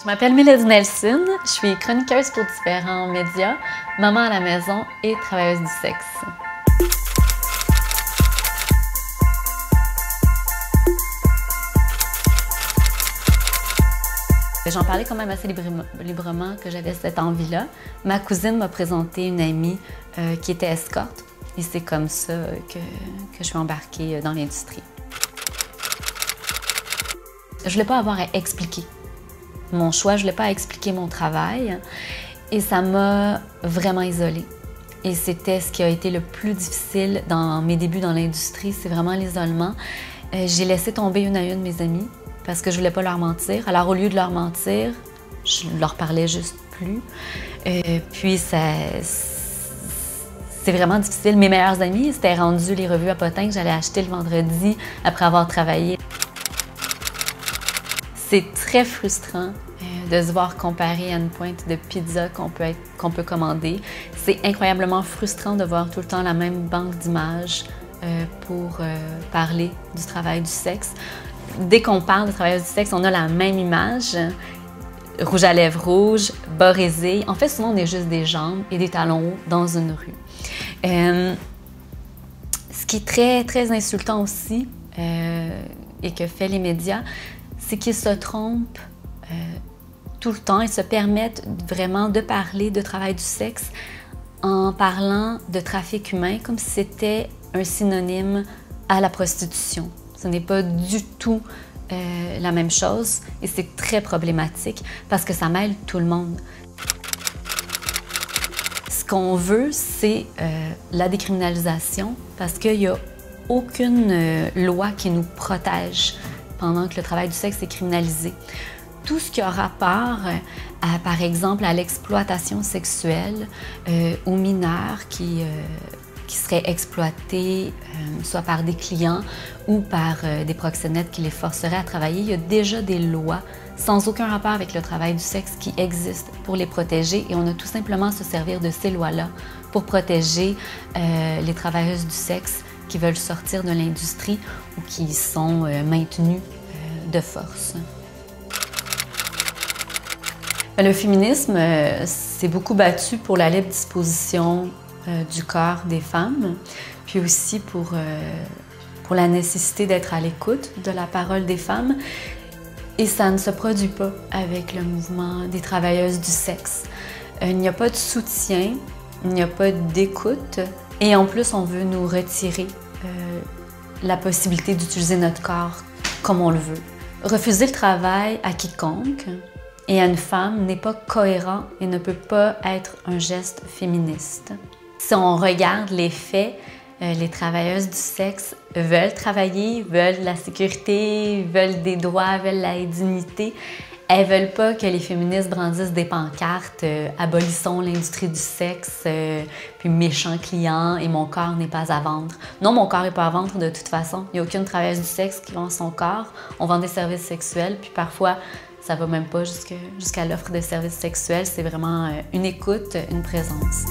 Je m'appelle Mélodie Nelson, je suis chroniqueuse pour différents médias, maman à la maison et travailleuse du sexe. J'en parlais quand même assez librement que j'avais cette envie-là. Ma cousine m'a présenté une amie qui était escorte et c'est comme ça que je suis embarquée dans l'industrie. Je ne voulais pas avoir à expliquer mon choix, je ne voulais pas à expliquer mon travail et ça m'a vraiment isolée. Et c'était ce qui a été le plus difficile dans mes débuts dans l'industrie, c'est vraiment l'isolement. J'ai laissé tomber une à une mes amies parce que je voulais pas leur mentir. Alors au lieu de leur mentir, je leur parlais juste plus. Puis c'est vraiment difficile. Mes meilleures amies, c'était rendu les revues à potins que j'allais acheter le vendredi après avoir travaillé. C'est très frustrant de se voir comparer à une pointe de pizza qu'on peut commander. C'est incroyablement frustrant de voir tout le temps la même banque d'images pour parler du travail du sexe. Dès qu'on parle de travail du sexe, on a la même image. Rouge à lèvres rouge, bas résé. En fait, souvent, on est juste des jambes et des talons hauts dans une rue. Ce qui est très, très insultant aussi, et que fait les médias, c'est qu'ils se trompent tout le temps. Ils se permettent vraiment de parler de travail du sexe en parlant de trafic humain comme si c'était un synonyme à la prostitution. Ce n'est pas du tout la même chose et c'est très problématique parce que ça mêle tout le monde. Ce qu'on veut, c'est la décriminalisation parce qu'il n'y a aucune loi qui nous protège pendant que le travail du sexe est criminalisé. Tout ce qui a rapport, par exemple, à l'exploitation sexuelle aux mineurs qui seraient exploités soit par des clients ou par des proxénètes qui les forceraient à travailler, il y a déjà des lois sans aucun rapport avec le travail du sexe qui existent pour les protéger et on a tout simplement à se servir de ces lois-là pour protéger les travailleuses du sexe qui veulent sortir de l'industrie ou qui sont maintenues de force. Le féminisme s'est beaucoup battu pour la libre disposition du corps des femmes, puis aussi pour la nécessité d'être à l'écoute de la parole des femmes. Et ça ne se produit pas avec le mouvement des travailleuses du sexe. Il n'y a pas de soutien, il n'y a pas d'écoute, et en plus, on veut nous retirer la possibilité d'utiliser notre corps comme on le veut. Refuser le travail à quiconque et à une femme n'est pas cohérent et ne peut pas être un geste féministe. Si on regarde les faits, les travailleuses du sexe veulent travailler, veulent la sécurité, veulent des droits, veulent la dignité. Elles veulent pas que les féministes brandissent des pancartes « Abolissons l'industrie du sexe », puis « Méchant client » et « Mon corps n'est pas à vendre ». Non, mon corps n'est pas à vendre de toute façon. Il n'y a aucune travailleuse du sexe qui vend son corps. On vend des services sexuels, puis parfois, ça va même pas jusqu'à l'offre de services sexuels. C'est vraiment une écoute, une présence.